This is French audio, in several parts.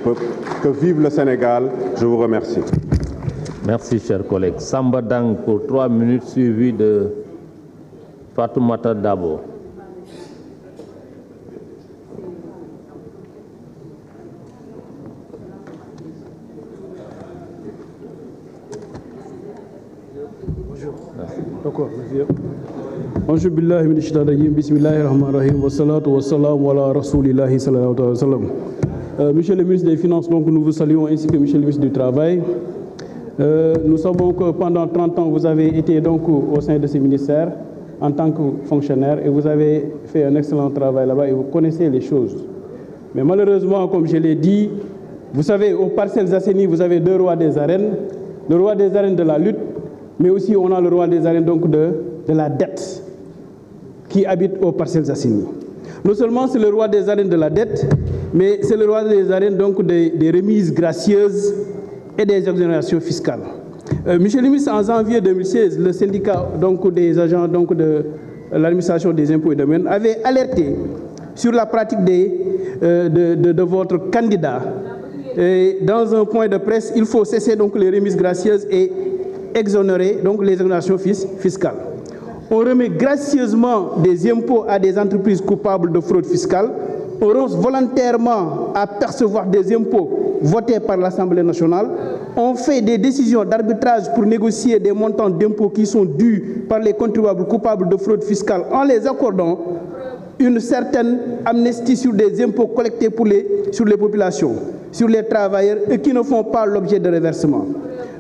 Que vive le Sénégal. Je vous remercie. Merci, cher collègue. Samba Dang pour 3 minutes, suivi de Fatoumata Dabo. Bonjour. D'accord, monsieur. Bonjour billahi min shaitanir rajim. Bismillahir rahmanir rahim. Wa salatu wa salam ala rasulillahi sallallahu alayhi wa sallam. Monsieur le ministre des Finances, donc nous vous saluons ainsi que monsieur le ministre du Travail. Nous savons que pendant 30 ans, vous avez été donc au sein de ces ministères en tant que fonctionnaire et vous avez fait un excellent travail là-bas et vous connaissez les choses. Mais malheureusement, comme je l'ai dit, vous savez, aux Parcelles Assainies, vous avez deux rois des arènes. Le roi des arènes de la lutte, mais aussi on a le roi des arènes donc de la dette qui habite aux Parcelles Assainies. Non seulement c'est le roi des arènes de la dette, mais c'est le roi des arènes donc des remises gracieuses et des exonérations fiscales. Monsieur le ministre, en janvier 2016, le syndicat donc, des agents donc, de l'administration des impôts et domaines avait alerté sur la pratique de votre candidat. Et dans un point de presse, il faut cesser donc, les remises gracieuses et exonérer donc, les exonérations fiscales. On remet gracieusement des impôts à des entreprises coupables de fraude fiscale. On renonce volontairement à percevoir des impôts votés par l'Assemblée nationale. On fait des décisions d'arbitrage pour négocier des montants d'impôts qui sont dus par les contribuables coupables de fraude fiscale en les accordant une certaine amnistie sur des impôts collectés sur les populations, sur les travailleurs et qui ne font pas l'objet de reversement.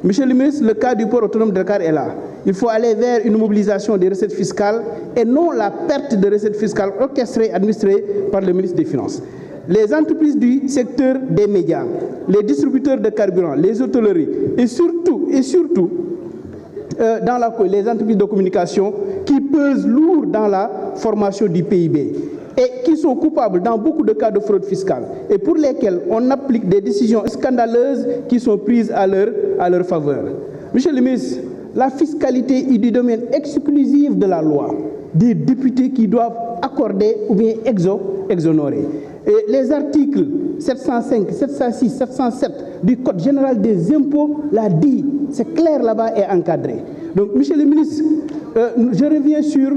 Monsieur le ministre, le cas du port autonome de Dakar est là. Il faut aller vers une mobilisation des recettes fiscales et non la perte de recettes fiscales orchestrée et administrée par le ministre des Finances. Les entreprises du secteur des médias, les distributeurs de carburant, les hôtelleries et surtout les entreprises de communication qui pesent lourd dans la formation du PIB et qui sont coupables dans beaucoup de cas de fraude fiscale et pour lesquels on applique des décisions scandaleuses qui sont prises à leur faveur. Monsieur le ministre, la fiscalité est du domaine exclusif de la loi, des députés qui doivent accorder ou bien exonérer. Et les articles 705, 706, 707 du Code général des impôts l'a dit, c'est clair là-bas et encadré. Donc, monsieur le ministre, je reviens sur,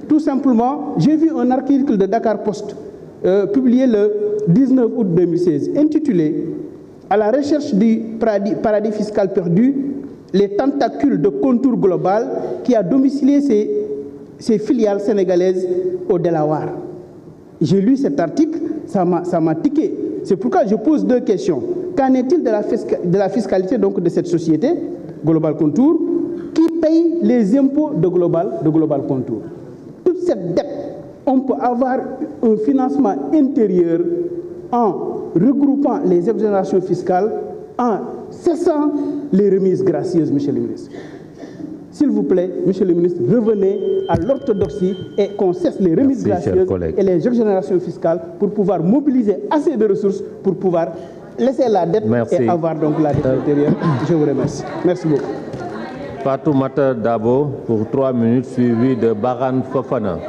tout simplement, j'ai vu un article de Dakar Post publié le 19 août 2016, intitulé « À la recherche du paradis fiscal perdu, les tentacules de contour global qui a domicilié ses filiales sénégalaises au Delaware ». J'ai lu cet article, ça m'a tiqué. C'est pourquoi je pose deux questions. Qu'en est-il de la fiscalité donc, de cette société, Global Contour, qui paye les impôts de Global Contour? Toute cette dette, on peut avoir un financement intérieur en regroupant les exonérations fiscales, en cessant les remises gracieuses, monsieur le ministre. S'il vous plaît, monsieur le ministre, revenez à l'orthodoxie et qu'on cesse les remises gracieuses et les exonérations fiscales pour pouvoir mobiliser assez de ressources pour pouvoir laisser la dette et avoir donc la dette intérieure. Je vous remercie. Merci beaucoup. Fatoumata Dabo pour 3 minutes, suivi de Baran Fofana.